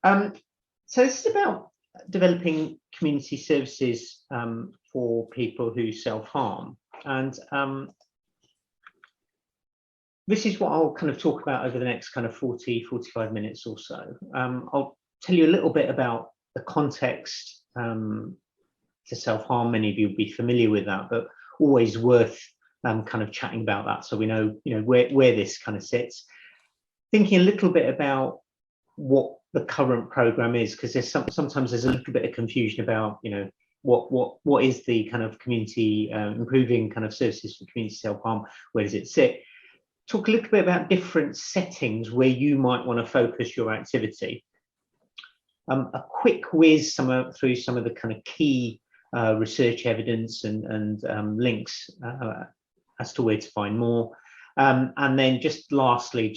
So this is about developing community services for people who self-harm, and this is what I'll kind of talk about over the next kind of 45 minutes or so. I'll tell you a little bit about the context to self-harm. Many of you will be familiar with that, but always worth kind of chatting about that, so we know, where this kind of sits. Thinking a little bit about what the current program is, because sometimes there's a little bit of confusion about, what is the kind of community improving kind of services for community self-harm, where does it sit? Talk a little bit about different settings where you might want to focus your activity. A quick whiz through some of the kind of key research evidence and links as to where to find more. And then just lastly,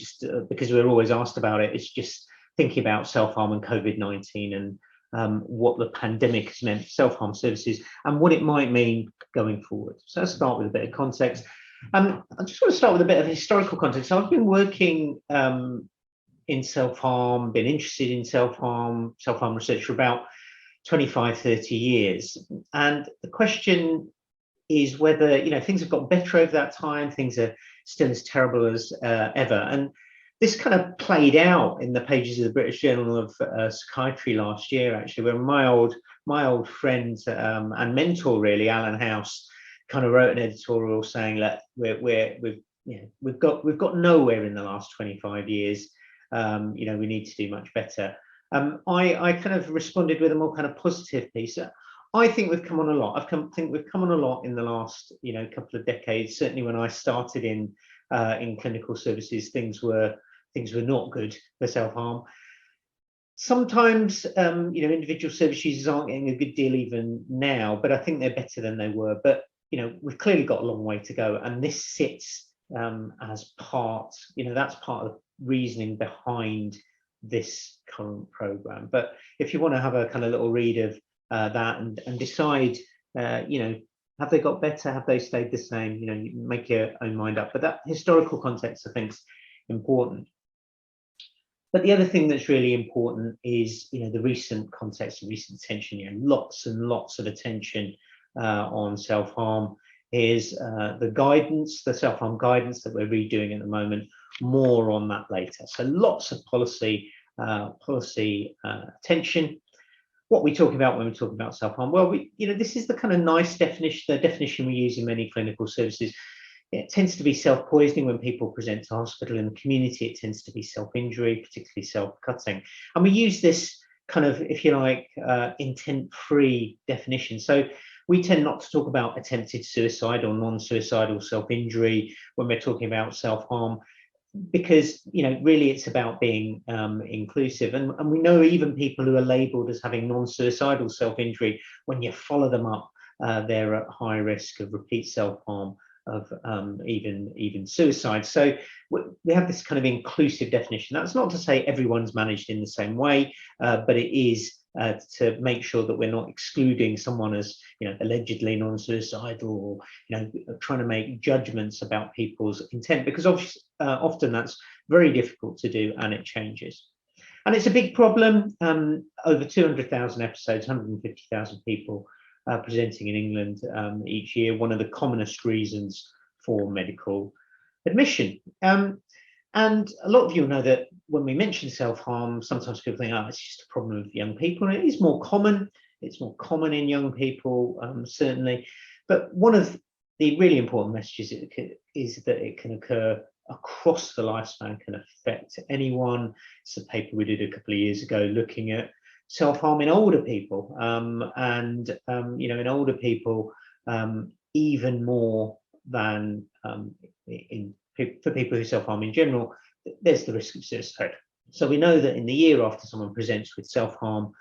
because we're always asked about it, it's just thinking about self-harm and COVID-19 and what the pandemic has meant for self-harm services and what it might mean going forward. So let's start with a bit of context. I just want to start with a bit of historical context. So I've been working in self-harm, been interested in self-harm research for about 25, 30 years. And the question is whether, things have got better over that time, things are still as terrible as ever. And this kind of played out in the pages of the British Journal of Psychiatry last year, actually, where my old friend and mentor, really, Alan House, kind of wrote an editorial saying that we've got nowhere in the last 25 years. We need to do much better. I kind of responded with a more kind of positive piece. I think we've come on a lot. I think we've come on a lot in the last couple of decades. Certainly, when I started in clinical services, things were not good for self-harm. Sometimes individual service users aren't getting a good deal even now, but I think they're better than they were. But we've clearly got a long way to go, and this sits as part. That's part of the reasoning behind this current program. But if you want to have a kind of little read of that and decide, have they got better? Have they stayed the same? You make your own mind up. But that historical context, I think, is important. But the other thing that's really important is, the recent context, the recent attention. Lots and lots of attention on self-harm. Is the guidance, the self-harm guidance that we're redoing at the moment. More on that later. So lots of policy attention. What we talk about when we talk about self-harm? Well, this is the kind of nice definition, the definition we use in many clinical services. It tends to be self-poisoning when people present to hospital. In the community, it tends to be self-injury, particularly self-cutting. And we use this kind of, if you like, intent-free definition. So we tend not to talk about attempted suicide or non-suicidal self-injury when we're talking about self-harm, because really it's about being inclusive, and we know even people who are labelled as having non-suicidal self-injury, when you follow them up, they're at high risk of repeat self-harm, of even suicide. So we have this kind of inclusive definition. That's not to say everyone's managed in the same way, but it is to make sure that we're not excluding someone as allegedly non-suicidal, or trying to make judgments about people's intent, because obviously often that's very difficult to do, and it changes. And it's a big problem. Over 200,000 episodes, 150,000 people presenting in England each year. One of the commonest reasons for medical admission. And a lot of you know that when we mention self-harm, sometimes people think, oh, it's just a problem of young people. And it is more common. It's more common in young people, certainly. But one of the really important messages is that it can occur across the lifespan, can affect anyone. It's a paper we did a couple of years ago looking at self-harm in older people. In older people, even more than for people who self-harm in general, there's the risk of suicide. So we know that in the year after someone presents with self-harm,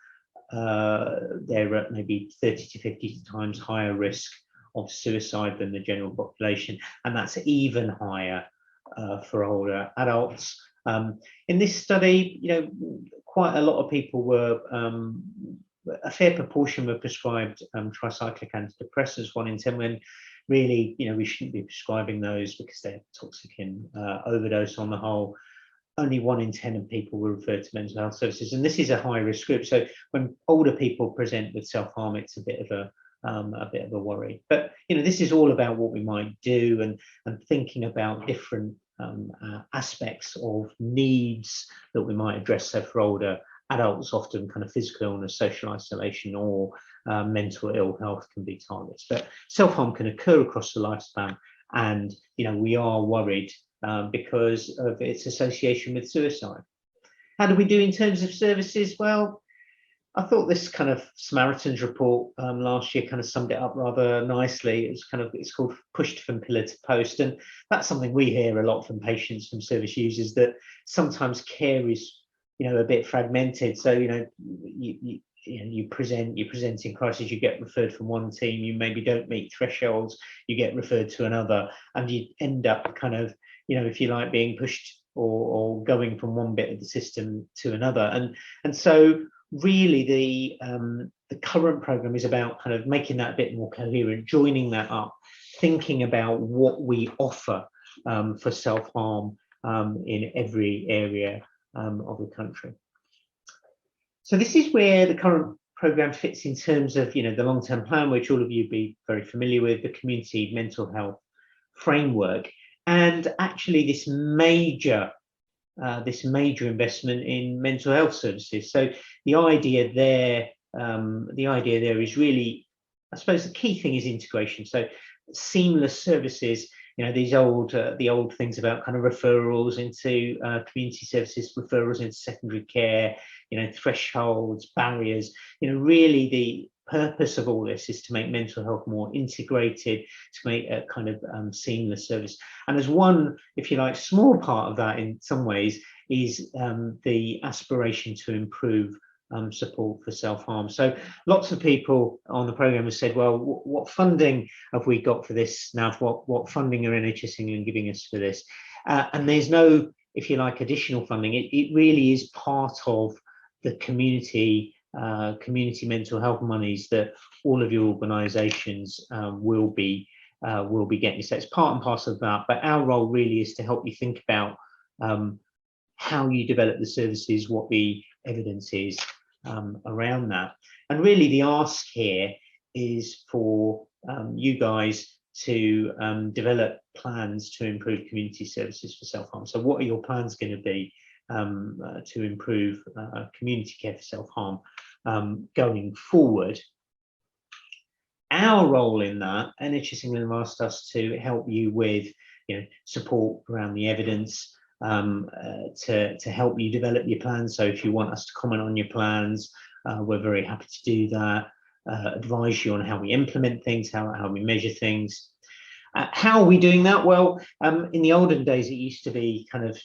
they're at maybe 30 to 50 times higher risk of suicide than the general population, and that's even higher for older adults. In this study, quite a lot of people were, a fair proportion were prescribed tricyclic antidepressants, 1 in 10, when really, we shouldn't be prescribing those because they're toxic in overdose on the whole. only 1 in 10 of people were referred to mental health services, and this is a high risk group. So when older people present with self-harm, it's a bit of a worry. But this is all about what we might do, and thinking about different aspects of needs that we might address. So for older adults, often kind of physical illness, social isolation, or mental ill health can be targets. But self-harm can occur across the lifespan, and we are worried because of its association with suicide. How do we do in terms of services? Well, I thought this kind of Samaritans report last year kind of summed it up rather nicely. It's called Pushed from Pillar to Post, and that's something we hear a lot from patients, from service users, that sometimes care is a bit fragmented. So you present in crisis, you get referred from one team, you maybe don't meet thresholds, you get referred to another, and you end up kind of if you like, being pushed or going from one bit of the system to another. And so really the current program is about kind of making that a bit more coherent, joining that up, thinking about what we offer for self-harm in every area of the country. So this is where the current program fits in terms of the long-term plan, which all of you be very familiar with, the community mental health framework, and actually this major investment in mental health services. So the idea there is really, I suppose the key thing is integration. So seamless services, the old things about kind of referrals into community services, referrals into secondary care, thresholds, barriers. Really the purpose of all this is to make mental health more integrated, to make a kind of seamless service. And as one, if you like, small part of that in some ways is the aspiration to improve support for self-harm. So lots of people on the programme have said, well, what funding have we got for this now? What funding are NHS England giving us for this? And there's no, if you like, additional funding. It really is part of the community mental health monies that all of your organisations will be getting. So it's part and parcel of that. But our role really is to help you think about how you develop the services, what the evidence is around that. And really the ask here is for you guys to develop plans to improve community services for self-harm. So what are your plans going to be to improve community care for self-harm going forward? Our role in that, NHS England have asked us to help you with support around the evidence, to help you develop your plans. So if you want us to comment on your plans, we're very happy to do that, advise you on how we implement things, how we measure things. How are we doing that? Well, in the olden days, it used to be kind of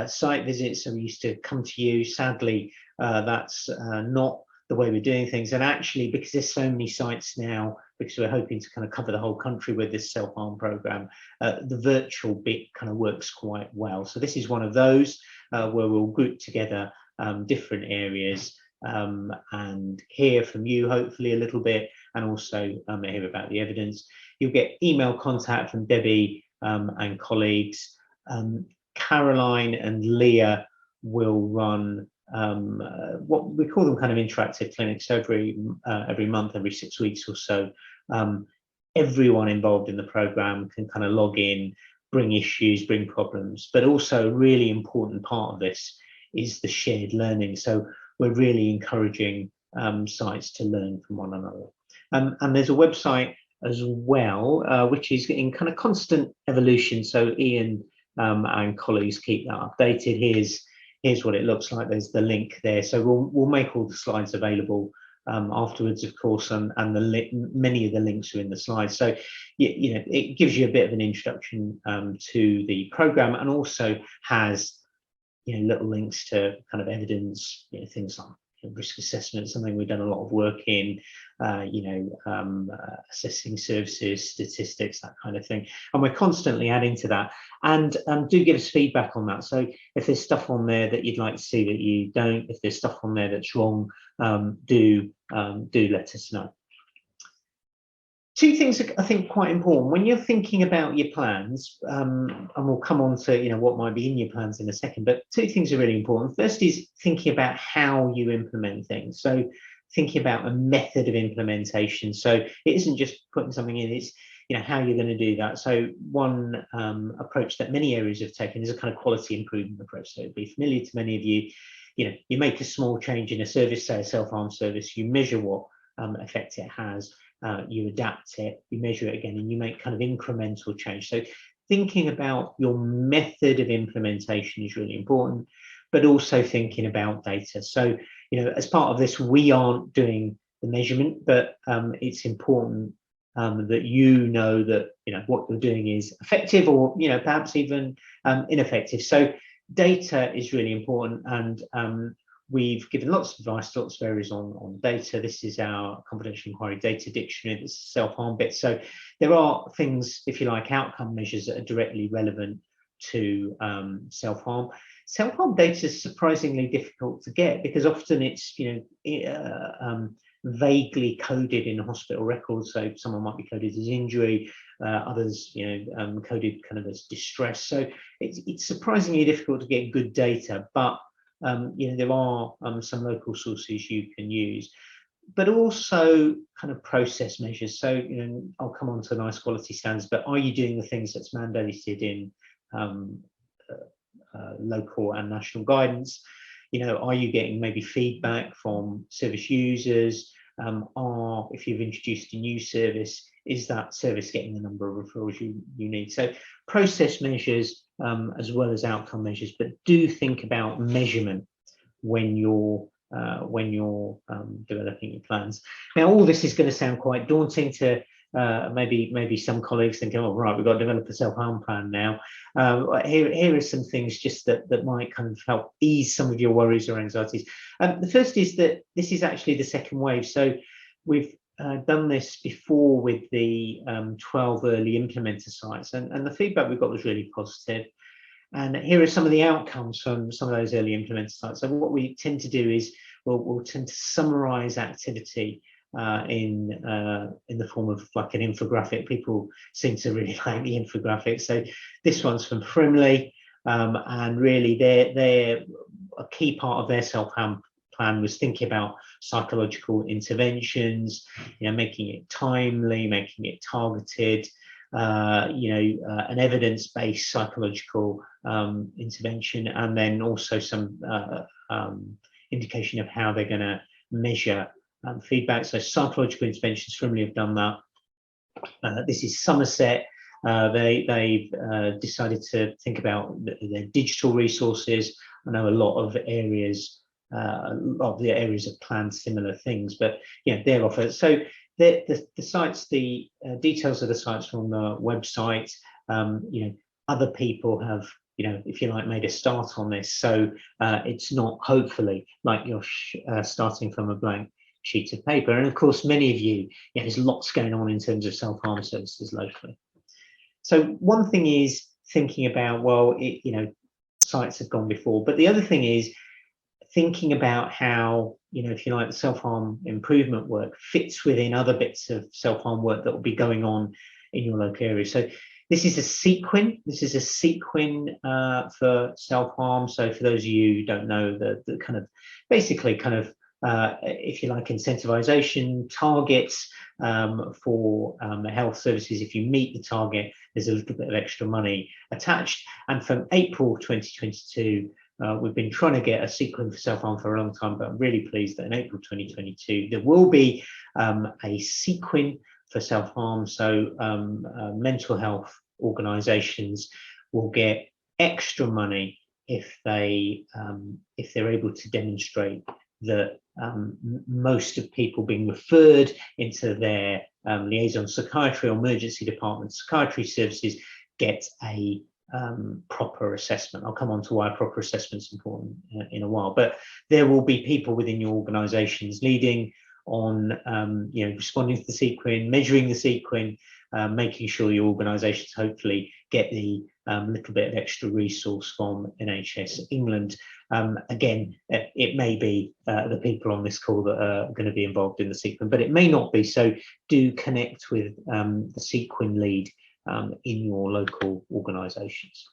site visits, so we used to come to you. Sadly, that's not the way we're doing things. And actually, because there's so many sites now, because we're hoping to kind of cover the whole country with this self-harm program, the virtual bit kind of works quite well. So this is one of those where we'll group together different areas and hear from you, hopefully a little bit, and also hear about the evidence. You'll get email contact from Debbie and colleagues. Caroline and Leah will run what we call them kind of interactive clinics every month, every 6 weeks or so. Everyone involved in the program can kind of log in, bring issues, bring problems, but also a really important part of this is the shared learning. So we're really encouraging sites to learn from one another. And there's a website as well, which is in kind of constant evolution. So Ian and colleagues keep that updated. Here's what it looks like. There's the link there. So we'll make all the slides available afterwards, of course, and many of the links are in the slides. So it gives you a bit of an introduction to the program, and also has little links to kind of evidence, things like risk assessment, something we've done a lot of work in, assessing services, statistics, that kind of thing. And we're constantly adding to that. And do give us feedback on that. So if there's stuff on there that you'd like to see that you don't, if there's stuff on there that's wrong, do let us know. Two things are, I think, quite important when you're thinking about your plans, and we'll come on to what might be in your plans in a second. But two things are really important. First is thinking about how you implement things. So thinking about a method of implementation. So it isn't just putting something in; it's how you're going to do that. So one approach that many areas have taken is a kind of quality improvement approach. So it'd be familiar to many of you. You make a small change in a service, say a self-harm service, you measure what effect it has. You adapt it, you measure it again, and you make kind of incremental change. So thinking about your method of implementation is really important, but also thinking about data. So, as part of this, we aren't doing the measurement, but it's important that that what you're doing is effective, or perhaps even ineffective. So data is really important, and we've given lots of advice, lots of areas on data. This is our confidential inquiry data dictionary. This is self-harm bit. So there are things, if you like, outcome measures that are directly relevant to self-harm. Self-harm data is surprisingly difficult to get because often it's vaguely coded in hospital records. So someone might be coded as injury, others coded kind of as distress. So it's surprisingly difficult to get good data, but there are some local sources you can use, but also kind of process measures. So, I'll come on to nice quality standards, but are you doing the things that's mandated in local and national guidance? Are you getting maybe feedback from service users? If you've introduced a new service, is that service getting the number of referrals you need? So process measures as well as outcome measures, but do think about measurement when you're developing your plans. Now, all this is going to sound quite daunting to maybe some colleagues thinking, oh, right, we've got to develop a self-harm plan now. Here are some things just that might kind of help ease some of your worries or anxieties. The first is that this is actually the second wave. So we've done this before with the 12 early implementer sites, and the feedback we got was really positive. And here are some of the outcomes from some of those early implementer sites. So what we tend to do is we'll tend to summarize activity in the form of like an infographic. People seem to really like the infographic. So this one's from Frimley, and really they're a key part of their self-harm plan was thinking about psychological interventions, making it timely, making it targeted, an evidence-based psychological intervention, and then also some indication of how they're going to measure feedback. So psychological interventions, Frimley have done that. This is Somerset. They've decided to think about their digital resources. I know a lot of the areas have planned similar things, but they're offered. So the sites, the details of the sites from the website. Other people have, if you like, made a start on this. So it's not hopefully like you're starting from a blank sheet of paper. And of course, many of you, there's lots going on in terms of self-harm services locally. So one thing is thinking about, well, sites have gone before, but the other thing is thinking about how, if you like, the self-harm improvement work fits within other bits of self-harm work that will be going on in your local area. So this is a CQUIN. This is a CQUIN for self-harm. So for those of you who don't know, the kind of basically kind of if you like, incentivization targets for health services. If you meet the target, there's a little bit of extra money attached. And from April 2022, we've been trying to get a CQUIN for self-harm for a long time, but I'm really pleased that in April 2022, there will be a CQUIN for self-harm. So mental health organizations will get extra money if they're able to demonstrate that most of people being referred into their liaison psychiatry or emergency department psychiatry services get a proper assessment. I'll come on to why proper assessment is important in a while, but there will be people within your organizations leading on responding to the CQUIN, measuring the CQUIN, making sure your organizations hopefully get the little bit of extra resource from NHS England. Again, it may be the people on this call that are going to be involved in the CQUIN, but it may not be. So do connect with the CQUIN lead in your local organisations.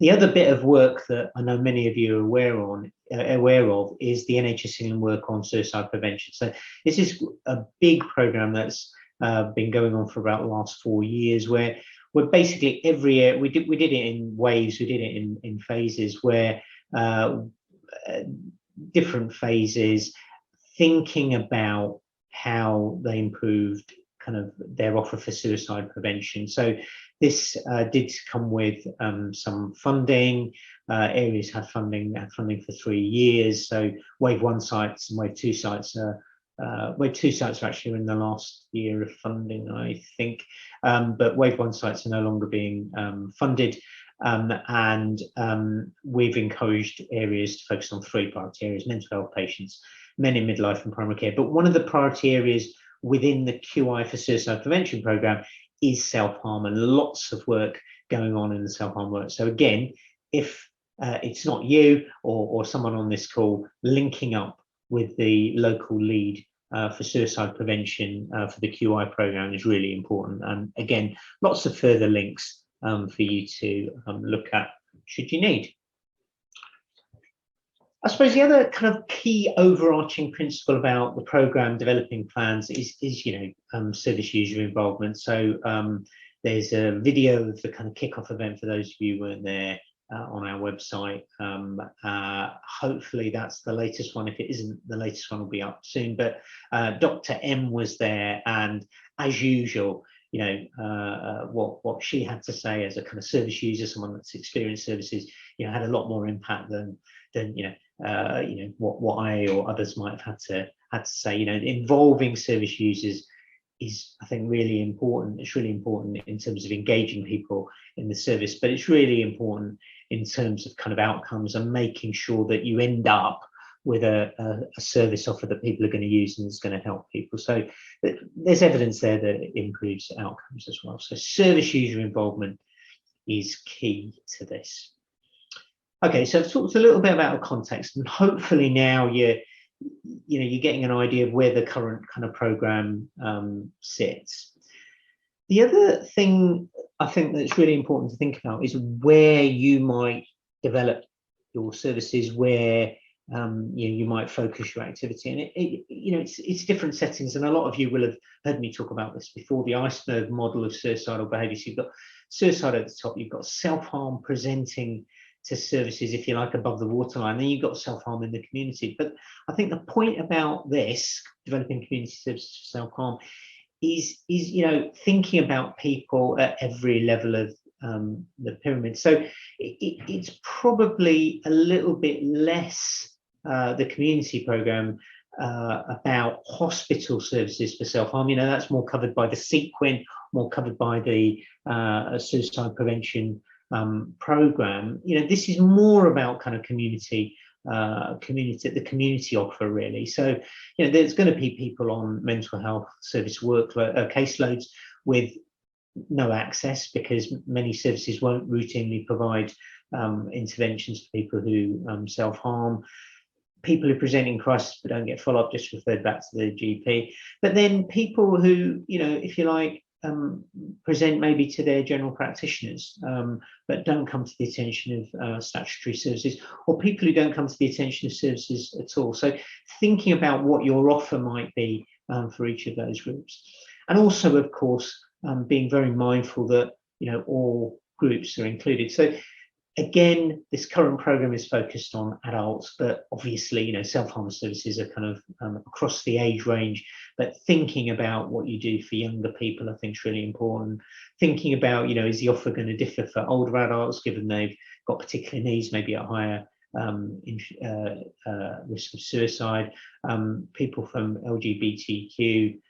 The other bit of work that I know many of you are aware of is the NHS England work on suicide prevention. So this is a big programme that's been going on for about the last 4 years, where we're basically every year, we did it in waves, we did it in phases, where different phases, thinking about how they improved kind of their offer for suicide prevention. So this did come with some funding. Areas had funding for 3 years. So wave 1 sites and wave 2 sites are wave 2 sites are actually in the last year of funding, I think, but wave 1 sites are no longer being funded, and we've encouraged areas to focus on 3 priority areas: mental health patients, men in midlife, and primary care. But one of the priority areas within the QI for suicide prevention programme is self-harm, and lots of work going on in the self-harm work. So again, if it's not you or someone on this call, linking up with the local lead for suicide prevention for the QI programme is really important. And again, lots of further links for you to look at should you need. I suppose the other kind of key overarching principle about the programme developing plans is service user involvement. So there's a video of the kind of kickoff event for those of you who weren't there on our website. Hopefully that's the latest one. If it isn't, the latest one will be up soon. But Dr. M was there, and as usual, what she had to say as a kind of service user, someone that's experienced services, had a lot more impact than what I or others might have had to say. Involving service users is, I think, really important. It's really important in terms of engaging people in the service, but it's really important in terms of kind of outcomes and making sure that you end up with a service offer that people are going to use and is going to help people. So there's evidence there that it improves outcomes as well. So service user involvement is key to this. Okay, so I've talked a little bit about the context, and hopefully now you're getting an idea of where the current kind of programme sits. The other thing I think that's really important to think about is where you might develop your services, where you might focus your activity, and it's different settings. And a lot of you will have heard me talk about this before. The Iceberg Model of suicidal behaviour. So you've got suicide at the top, you've got self-harm presenting to services, if you like, above the waterline, then you've got self-harm in the community. But I think the point about this, developing community services for self-harm, is thinking about people at every level of the pyramid. So it's probably a little bit less the community programme about hospital services for self-harm. That's more covered by the CQUIN, more covered by the suicide prevention programme. This is more about kind of community offer, really. So there's going to be people on mental health service workload caseloads with no access, because many services won't routinely provide interventions for people who self-harm. People who present in crisis but don't get follow-up, just referred back to the GP. But then people who, if you like, present maybe to their general practitioners, but don't come to the attention of statutory services, or people who don't come to the attention of services at all. So thinking about what your offer might be for each of those groups. And also, of course, being very mindful that all groups are included. So again, this current programme is focused on adults, but obviously, self-harm services are kind of across the age range. But thinking about what you do for younger people, I think, is really important. Thinking about, is the offer going to differ for older adults, given they've got particular needs, maybe a higher risk of suicide, people from LGBTQ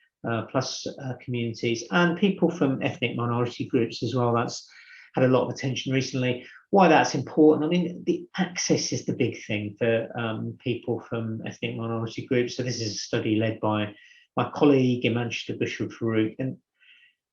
plus communities, and people from ethnic minority groups as well. That's had a lot of attention recently. Why that's important? I mean, the access is the big thing for people from ethnic minority groups. So this is a study led by my colleague in Manchester, Bushra Farouk, and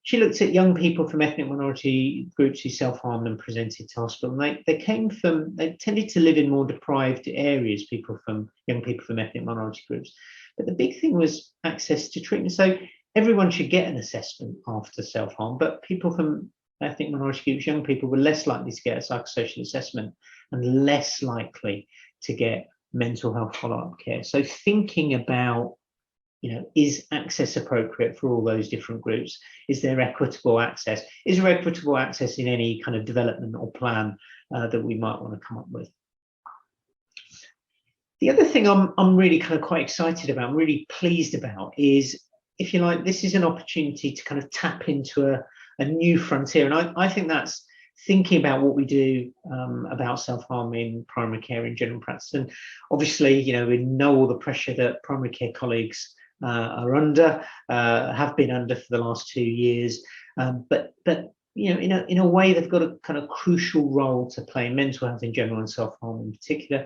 she looked at young people from ethnic minority groups who self-harmed and presented to hospital. And they tended to live in more deprived areas, young people from ethnic minority groups. But the big thing was access to treatment. So everyone should get an assessment after self-harm, but people from ethnic minority groups, young people, were less likely to get a psychosocial assessment and less likely to get mental health follow-up care. So thinking about, is access appropriate for all those different groups? Is there equitable access? Is there equitable access in any kind of development or plan that we might want to come up with? The other thing I'm really kind of quite excited about, I'm really pleased about, is, if you like, this is an opportunity to kind of tap into a new frontier. And I think that's thinking about what we do about self-harm in primary care in general practice. And obviously, we know all the pressure that primary care colleagues are under, have been under for the last 2 years, but in a way they've got a kind of crucial role to play in mental health in general and self-harm in particular.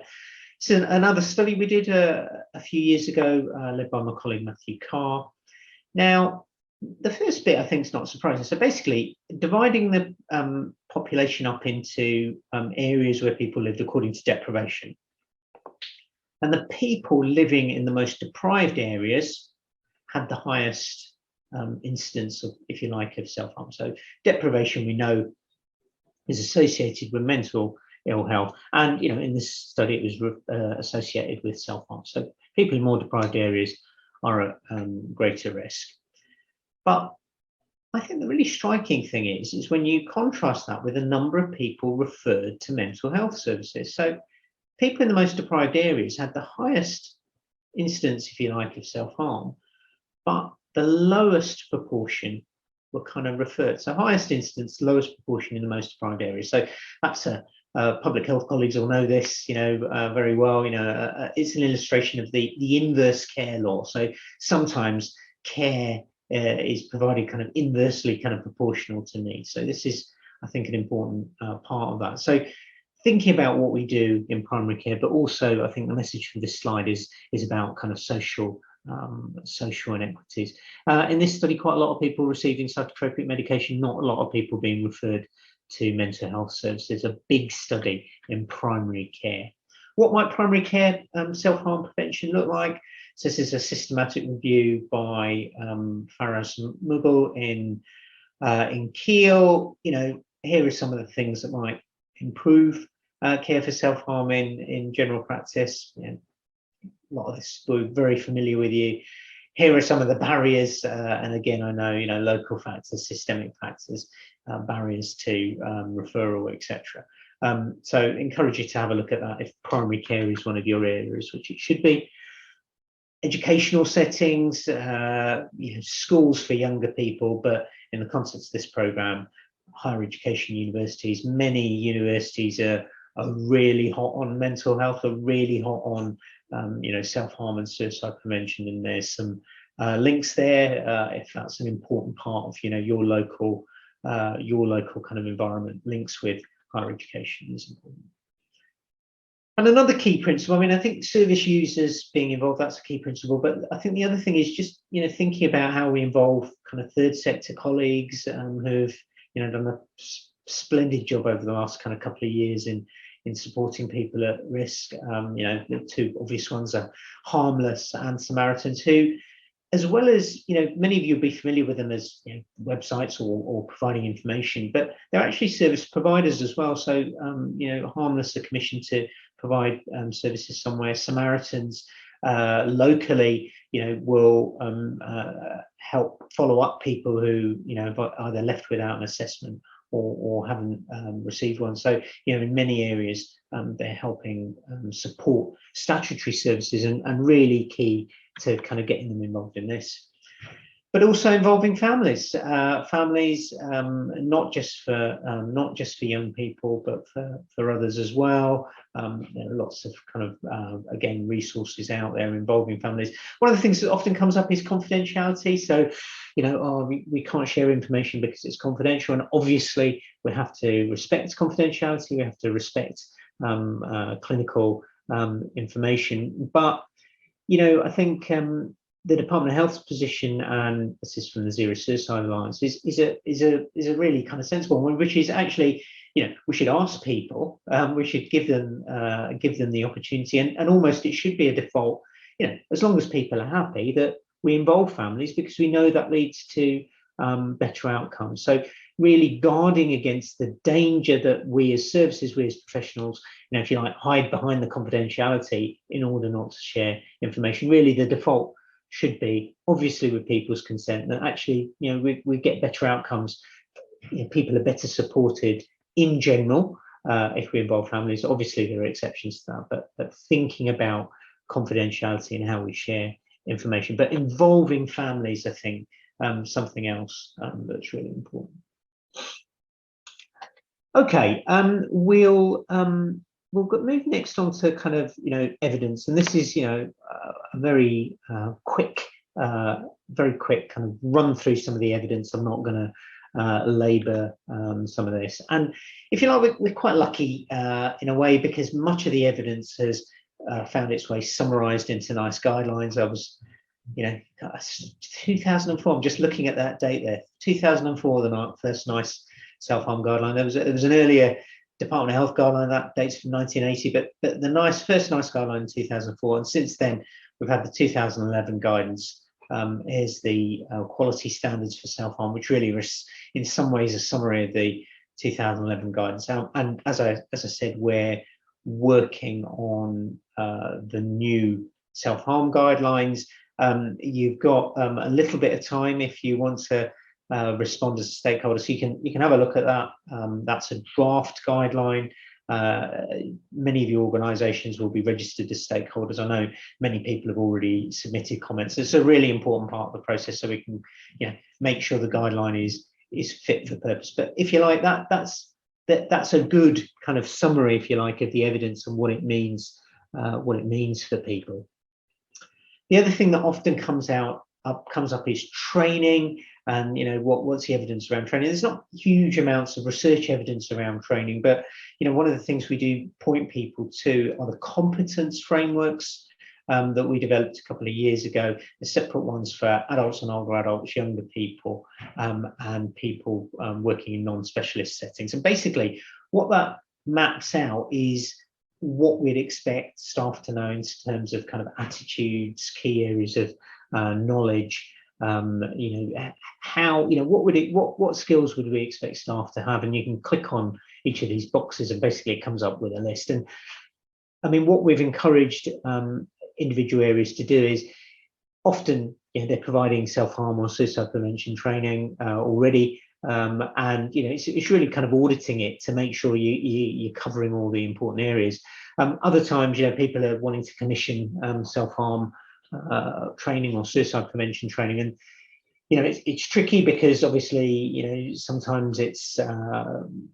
So another study we did a few years ago, led by my colleague Matthew Carr. Now, the first bit I think is not surprising. So basically, dividing the population up into areas where people lived according to deprivation. And the people living in the most deprived areas had the highest incidence of, if you like, of self-harm. So deprivation, we know, is associated with mental ill health. And, in this study, it was associated with self-harm. So people in more deprived areas are at greater risk. But I think the really striking thing is when you contrast that with the number of people referred to mental health services. So people in the most deprived areas had the highest incidence, if you like, of self-harm, but the lowest proportion were kind of referred. So highest incidence, lowest proportion in the most deprived areas. So that's public health colleagues will know this, very well. It's an illustration of the inverse care law. So sometimes care is provided kind of inversely kind of proportional to needs. So this is, I think, an important part of that. So thinking about what we do in primary care, but also I think the message from this slide is about kind of social inequities. In this study, quite a lot of people receiving psychotropic medication, not a lot of people being referred to mental health services. A big study in primary care. What might primary care self-harm prevention look like? So this is a systematic review by Faraz Mughal in Kiel. Here are some of the things that might improve care for self-harm in general practice. A lot of this we're very familiar with you. Here are some of the barriers, and again, I know, local factors, systemic factors, barriers to referral, etc. So encourage you to have a look at that if primary care is one of your areas, which it should be. Educational settings, schools for younger people, but in the context of this program, higher education universities. Many universities are really hot on mental health, are really hot on self-harm and suicide prevention, and there's some links there if that's an important part of your local kind of environment. Links with higher education is important. And another key principle, I think service users being involved, that's a key principle, but I think the other thing is just thinking about how we involve kind of third sector colleagues who've done a splendid job over the last kind of couple of years in supporting people at risk. The two obvious ones are Harmless and Samaritans, who, as well as, many of you will be familiar with them as websites or providing information, but they're actually service providers as well. So, Harmless are commissioned to provide services somewhere. Samaritans locally, will help follow up people who, either left without an assessment or haven't received one. So, in many areas, they're helping support statutory services and really key to kind of getting them involved in this. But also involving families, not just for young people, but for others as well. There are lots of kind of again resources out there involving families. One of the things that often comes up is confidentiality. So, we can't share information because it's confidential, and obviously we have to respect confidentiality. We have to respect clinical information. But I think the Department of Health's position, and this is from the Zero Suicide Alliance, is a really kind of sensible one, which is actually, we should ask people, we should give them the opportunity, and almost it should be a default, as long as people are happy, that we involve families, because we know that leads to better outcomes. So really guarding against the danger that we as services, we as professionals, if you like, hide behind the confidentiality in order not to share information. Really, the default should be, obviously with people's consent, that actually, we get better outcomes. People are better supported in general if we involve families. Obviously, there are exceptions to that, but thinking about confidentiality and how we share information, but involving families, I think, something else that's really important. Okay, we'll move next on to kind of evidence, and this is a very quick kind of run through some of the evidence. I'm not going to labour some of this, and if you like, we're quite lucky in a way, because much of the evidence has found its way summarised into NICE guidelines. I was 2004. I'm just looking at that date there. 2004, the first NICE self-harm guideline. There was an earlier Department of Health guideline that dates from 1980, but the first NICE guideline in 2004, and since then we've had the 2011 guidance. Here's the quality standards for self-harm, which really was in some ways a summary of the 2011 guidance. And as I said, we're working on the new self-harm guidelines. You've got a little bit of time if you want to respond as a stakeholder, so you can have a look at that. That's a draft guideline. Many of your organisations will be registered as stakeholders. I know many people have already submitted comments. It's a really important part of the process, so we can make sure the guideline is fit for purpose. But if you like, that's a good kind of summary, if you like, of the evidence and what it means for people. The other thing that often comes up is training, and what's the evidence around training. There's not huge amounts of research evidence around training, but one of the things we do point people to are the competence frameworks that we developed a couple of years ago. The separate ones for adults and older adults, younger people, and people working in non-specialist settings. And basically what that maps out is what we'd expect staff to know in terms of kind of attitudes, key areas of knowledge, how, what skills would we expect staff to have? And you can click on each of these boxes and basically it comes up with a list. And I mean, what we've encouraged individual areas to do is often they're providing self-harm or suicide prevention training already, and it's really kind of auditing it to make sure you're covering all the important areas. Other times, people are wanting to commission self-harm training or suicide prevention training, and it's tricky because obviously sometimes it's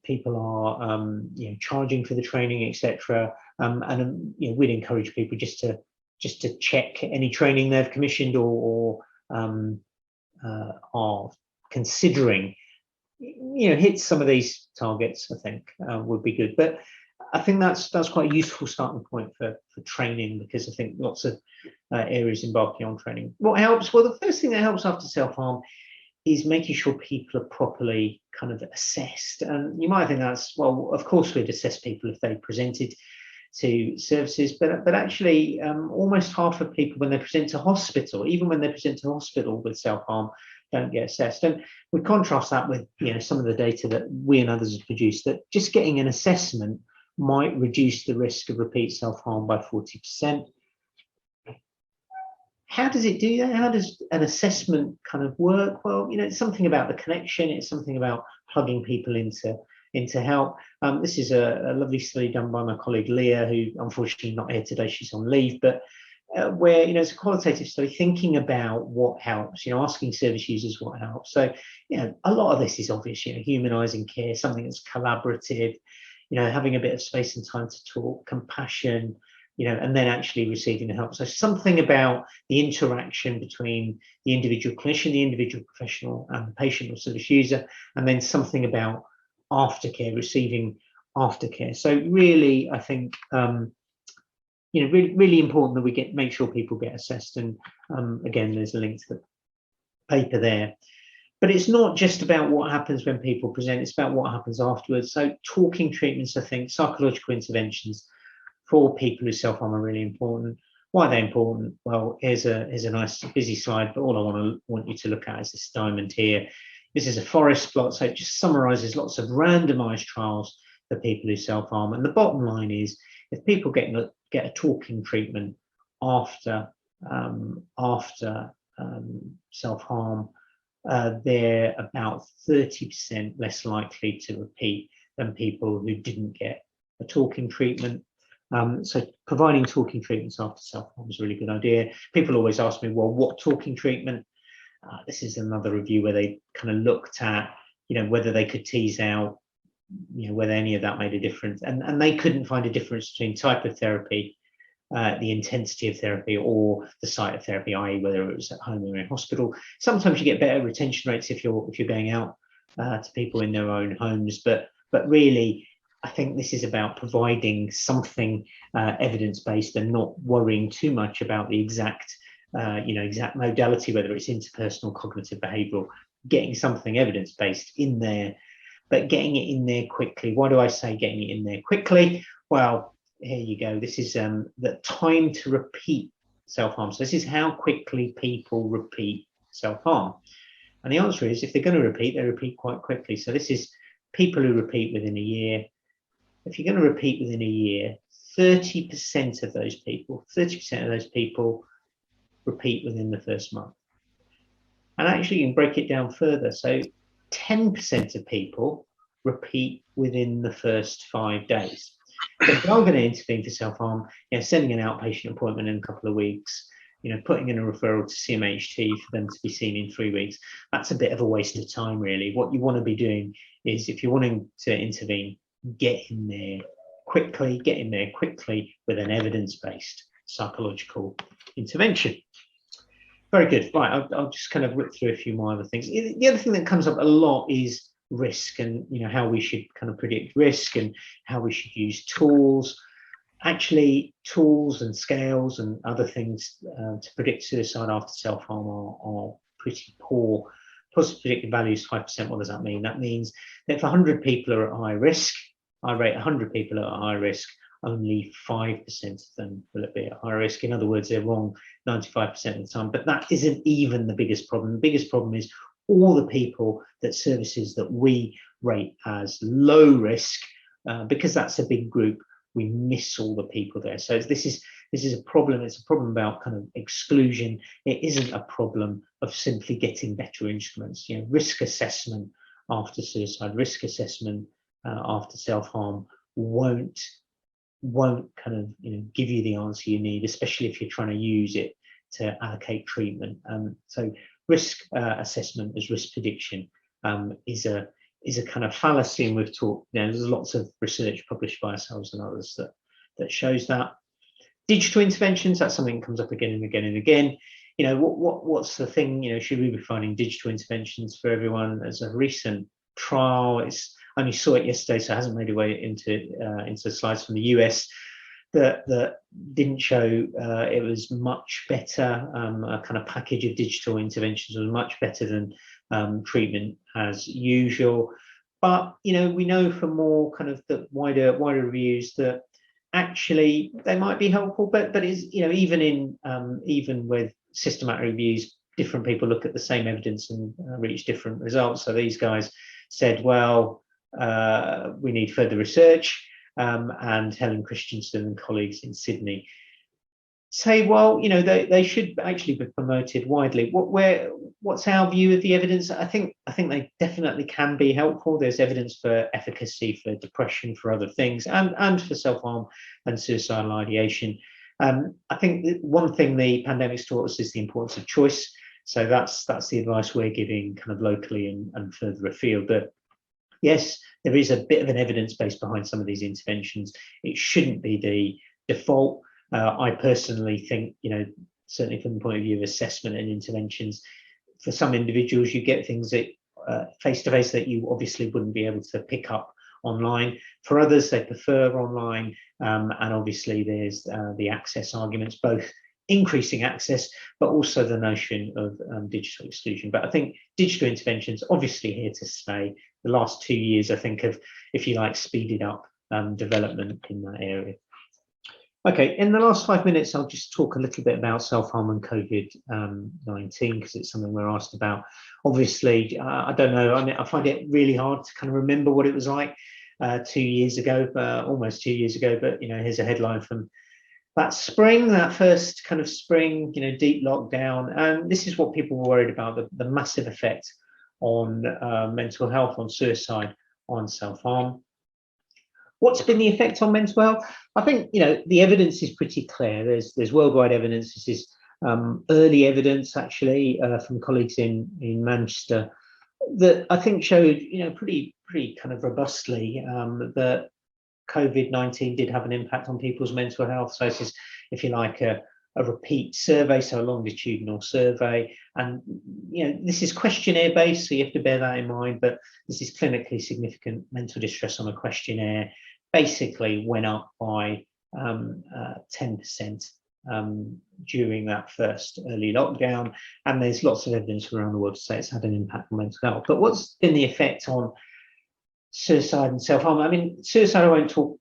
people are charging for the training, etc. And we'd encourage people just to check any training they've commissioned or are considering hit some of these targets. I think would be good, but I think that's quite a useful starting point for training, because I think lots of areas involved beyond training. What helps? Well, the first thing that helps after self-harm is making sure people are properly kind of assessed. And you might think that's, well, of course we'd assess people if they presented to services, but actually almost half of people when they present to hospital, even when they present to hospital with self-harm, don't get assessed. And we contrast that with some of the data that we and others have produced, that just getting an assessment might reduce the risk of repeat self-harm by 40%. How does it do that? How does an assessment kind of work? Well, it's something about the connection. It's something about plugging people into help. This is a lovely study done by my colleague Leah, who unfortunately not here today. She's on leave, but where it's a qualitative study thinking about what helps. Asking service users what helps. So a lot of this is obvious. Humanising care, something that's collaborative. Having a bit of space and time to talk, compassion, and then actually receiving the help. So something about the interaction between the individual clinician, the individual professional, and the patient or service user, and then something about aftercare, receiving aftercare. So really, I think, really important that we make sure people get assessed. And again, there's a link to the paper there. But it's not just about what happens when people present, it's about what happens afterwards. So talking treatments, I think, psychological interventions for people who self-harm are really important. Why are they important? Well, here's a nice busy slide, but all I want you to look at is this diamond here. This is a forest plot, so it just summarizes lots of randomized trials for people who self-harm. And the bottom line is, if people get a talking treatment after self-harm, they're about 30% less likely to repeat than people who didn't get a talking treatment. So providing talking treatments after self-harm is a really good idea. People always ask me, well, what talking treatment? This is another review where they kind of looked at, whether they could tease out, whether any of that made a difference. And they couldn't find a difference between type of therapy, the intensity of therapy, or the site of therapy, i.e. whether it was at home or in hospital. Sometimes you get better retention rates if you're going out to people in their own homes, but really, I think this is about providing something evidence-based and not worrying too much about the exact modality, whether it's interpersonal, cognitive, behavioural. Getting something evidence-based in there, but getting it in there quickly. Why do I say getting it in there quickly? Well, here you go. This is the time to repeat self-harm. So this is how quickly people repeat self-harm. And the answer is, if they're going to repeat, they repeat quite quickly. So this is people who repeat within a year. If you're going to repeat within a year, 30% of those people repeat within the first month. And actually, you can break it down further. So 10% of people repeat within the first 5 days. So if you're going to intervene for self-harm, sending an outpatient appointment in a couple of weeks, putting in a referral to CMHT for them to be seen in 3 weeks, that's a bit of a waste of time, really. What you want to be doing is, if you're wanting to intervene, get in there quickly with an evidence-based psychological intervention. Very good. Right, I'll just kind of whip through a few more other things. The other thing that comes up a lot is risk, and how we should kind of predict risk and how we should use tools. Actually, tools and scales and other things to predict suicide after self-harm are pretty poor. Positive predictive value is 5%. What does that mean? That means that if 100 people are at high risk, I rate 100 people at high risk, only 5% of them will be at high risk. In other words, they're wrong 95% of the time. But that isn't even the biggest problem. The biggest problem is all the people that services that we rate as low risk, because that's a big group, we miss all the people there. So this is a problem. It's a problem about kind of exclusion. It isn't a problem of simply getting better instruments. Risk assessment after suicide, risk assessment after self-harm won't kind of give you the answer you need, especially if you're trying to use it to allocate treatment. So risk assessment as risk prediction is a kind of fallacy, and we've talked. There's lots of research published by ourselves and others that shows that. Digital interventions, that's something that comes up again and again and again. What's the thing? Should we be finding digital interventions for everyone? As a recent trial, I only saw it yesterday, so it hasn't made its way into slides from the US. That didn't show it was much better. A kind of package of digital interventions was much better than treatment as usual. But we know from more kind of the wider reviews that actually they might be helpful. But it's even with systematic reviews, different people look at the same evidence and reach different results. So these guys said, well, we need further research. And Helen Christensen and colleagues in Sydney say, well, they should actually be promoted widely. What's our view of the evidence? I think they definitely can be helpful. There's evidence for efficacy for depression, for other things, and for self-harm and suicidal ideation. I think one thing the pandemic's taught us is the importance of choice. So that's the advice we're giving kind of locally and further afield. But yes, there is a bit of an evidence base behind some of these interventions. It shouldn't be the default. I personally think, certainly from the point of view of assessment and interventions, for some individuals, you get things that face-to-face that you obviously wouldn't be able to pick up online. For others, they prefer online, and obviously there's the access arguments, both increasing access, but also the notion of digital exclusion. But I think digital interventions obviously here to stay. The last 2 years, I think, have, if you like, speeded up development in that area. Okay, in the last 5 minutes, I'll just talk a little bit about self-harm and COVID-19 because it's something we're asked about. Obviously, I don't know, I mean, I find it really hard to kind of remember what it was like 2 years ago, almost 2 years ago, but, you know, here's a headline from that spring, that first kind of spring, you know, deep lockdown. And this is what people were worried about, the massive effect on mental health, on suicide, on self-harm. What's been the effect on mental health? I think, you know, the evidence is pretty clear. There's worldwide evidence. This is early evidence, actually, from colleagues in Manchester, that I think showed, you know, pretty kind of robustly that COVID-19 did have an impact on people's mental health. So this is, if you like, a repeat survey, so a longitudinal survey. And, you know, this is questionnaire based, so you have to bear that in mind, but this is clinically significant mental distress on a questionnaire, basically went up by 10% during that first early lockdown. And there's lots of evidence around the world to say it's had an impact on mental health. But what's been the effect on suicide and self-harm? I mean, suicide I won't talk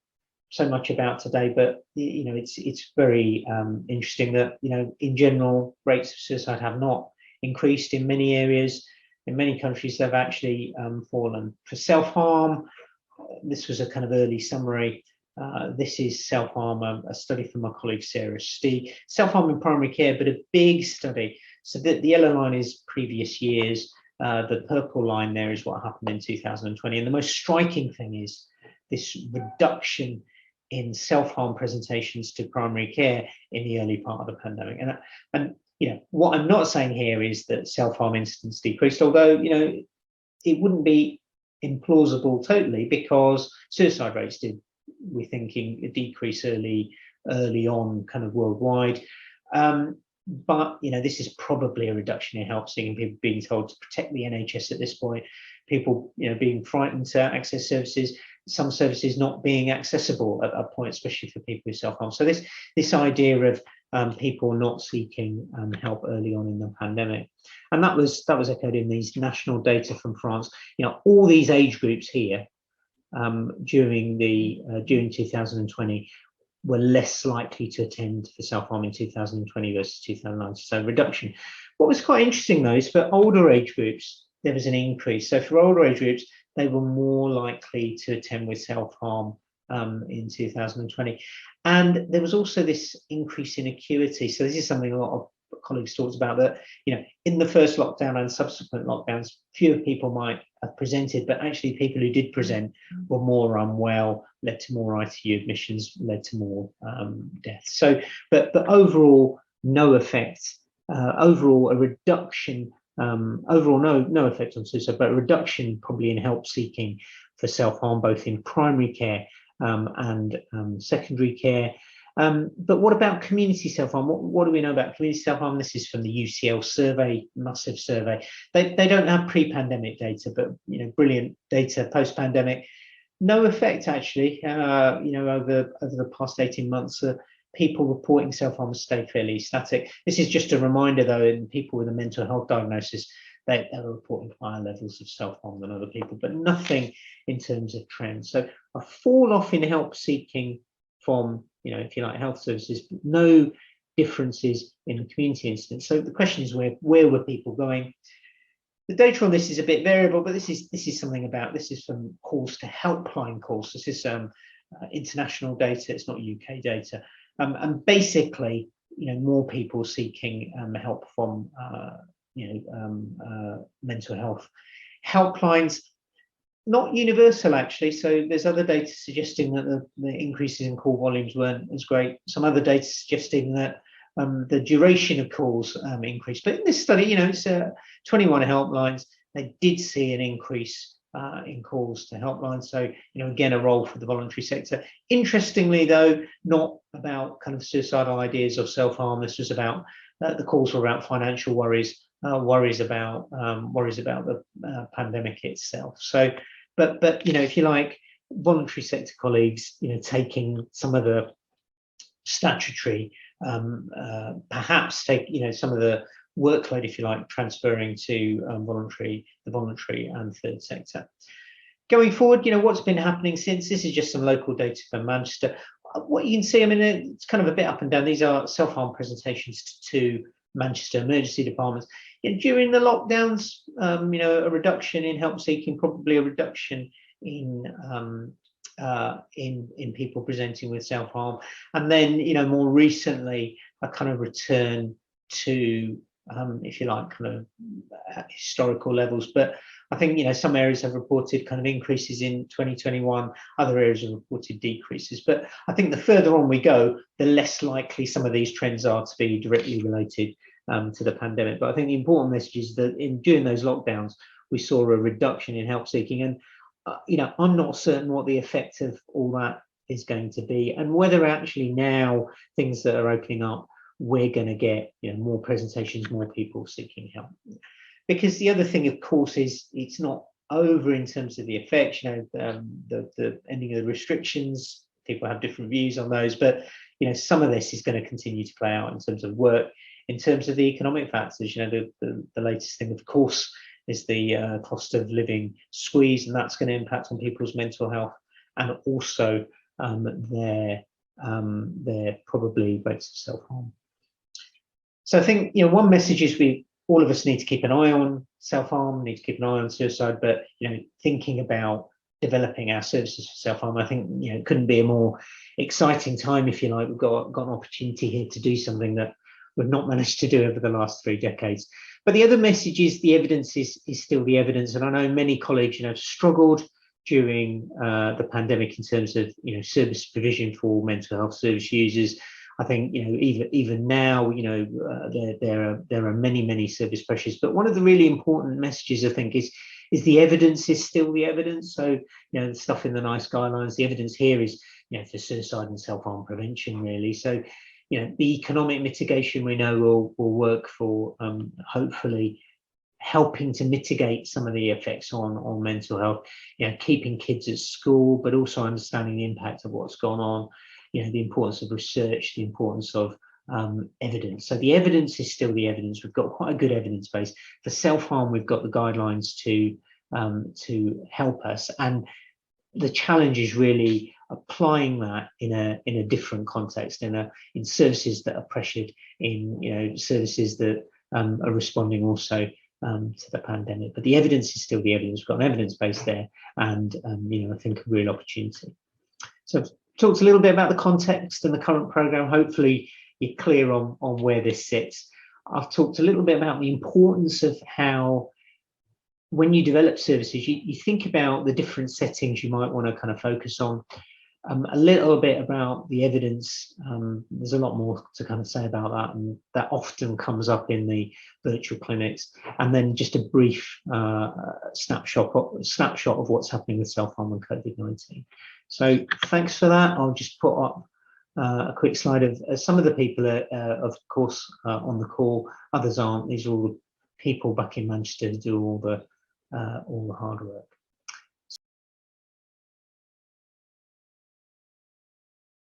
so much about today, but, you know, it's very interesting that, you know, in general, rates of suicide have not increased in many areas. In many countries, they've actually fallen. For self-harm, this was a kind of early summary. This is self-harm, a study from my colleague Sarah Stee. Self-harm in primary care, but a big study. So the yellow line is previous years. The purple line there is what happened in 2020. And the most striking thing is this reduction in self-harm presentations to primary care in the early part of the pandemic. And you know, what I'm not saying here is that self-harm incidence decreased, although, you know, it wouldn't be implausible totally, because suicide rates did, we're thinking, decrease early on kind of worldwide. But, you know, this is probably a reduction in help seeking, people being told to protect the NHS at this point, people, you know, being frightened to access services, some services not being accessible at that point, especially for people with self-harm. So this idea of people not seeking help early on in the pandemic, and that was echoed in these national data from France. You know, all these age groups here during 2020 were less likely to attend for self-harm in 2020 versus 2019. So reduction. What was quite interesting though is for older age groups, there was an increase. So for older age groups, they were more likely to attend with self-harm in 2020. And there was also this increase in acuity. So this is something a lot of colleagues talked about, that, you know, in the first lockdown and subsequent lockdowns, fewer people might have presented, but actually people who did present were more unwell, led to more ITU admissions, led to more deaths. So, but overall, no effect. Overall, a reduction. Overall, no effect on suicide, but a reduction probably in help seeking for self-harm, both in primary care and secondary care. But what about community self-harm? What do we know about community self-harm? This is from the UCL survey, massive survey. They don't have pre-pandemic data, but, you know, brilliant data post-pandemic. No effect actually. You know, over the past 18 months, people reporting self-harm has stayed fairly static. This is just a reminder, though, in people with a mental health diagnosis, they are reporting higher levels of self-harm than other people, but nothing in terms of trends. So a fall off in help seeking from, you know, if you like, health services, but no differences in the community incidence. So the question is, where were people going? The data on this is a bit variable, but this is something about, this is from calls to helpline calls. This is international data, it's not UK data. And basically, you know, more people seeking help from, mental health helplines. Not universal, actually. So there's other data suggesting that the increases in call volumes weren't as great. Some other data suggesting that the duration of calls increased. But in this study, you know, it's 21 helplines. They did see an increase in calls to helplines. So, you know, again, a role for the voluntary sector. Interestingly, though, not about kind of suicidal ideas or self-harm. This was about the calls were about financial worries, worries about the pandemic itself. So, but you know, if you like, voluntary sector colleagues, taking some of the statutory, perhaps take, some of the workload, if you like, transferring to the voluntary and third sector. Going forward, what's been happening since, this is just some local data from Manchester. What you can see, I mean, it's kind of a bit up and down. These are self-harm presentations to Manchester emergency departments. During the lockdowns, a reduction in help seeking, probably a reduction in people presenting with self-harm, and then more recently a kind of return to if you like kind of historical levels. But I think some areas have reported kind of increases in 2021, other areas have reported decreases. But I think the further on we go, the less likely some of these trends are to be directly related to the pandemic. But I think the important message is that during those lockdowns, we saw a reduction in help seeking, and I'm not certain what the effect of all that is going to be, and whether actually now things that are opening up, we're going to get more presentations, more people seeking help. Because the other thing, of course, is it's not over in terms of the effects. The ending of the restrictions, people have different views on those, but some of this is going to continue to play out in terms of work, in terms of the economic factors. The latest thing, of course, is the cost of living squeeze, and that's going to impact on people's mental health, and also their probably rates of self-harm. So I think one message is all of us need to keep an eye on self-harm, need to keep an eye on suicide, but thinking about developing our services for self-harm, I think it couldn't be a more exciting time, if you like. We've got an opportunity here to do something that we've not managed to do over the last 3 decades. But the other message is the evidence is still the evidence, and I know many colleagues struggled during the pandemic in terms of service provision for mental health service users. I think even now there are many service pressures, but one of the really important messages I think is the evidence is still the evidence. So the stuff in the NICE guidelines, the evidence here is for suicide and self-harm prevention, really. So the economic mitigation we know will work for hopefully helping to mitigate some of the effects on mental health, keeping kids at school, but also understanding the impact of what's gone on, the importance of research, the importance of evidence. So the evidence is still the evidence. We've got quite a good evidence base. For self-harm, we've got the guidelines to help us, and the challenge is really applying that in a different context, in services that are pressured, in services that are responding also to the pandemic. But the evidence is still the evidence. We've got an evidence base there, and I think a real opportunity. So I've talked a little bit about the context and the current programme. Hopefully you're clear on where this sits. I've talked a little bit about the importance of how, when you develop services, you think about the different settings you might want to kind of focus on. A little bit about the evidence. There's a lot more to kind of say about that, and that often comes up in the virtual clinics. And then just a brief snapshot of what's happening with self-harm and COVID-19. So thanks for that. I'll just put up a quick slide of some of the people are, of course, on the call. Others aren't. These are all the people back in Manchester who do all the hard work.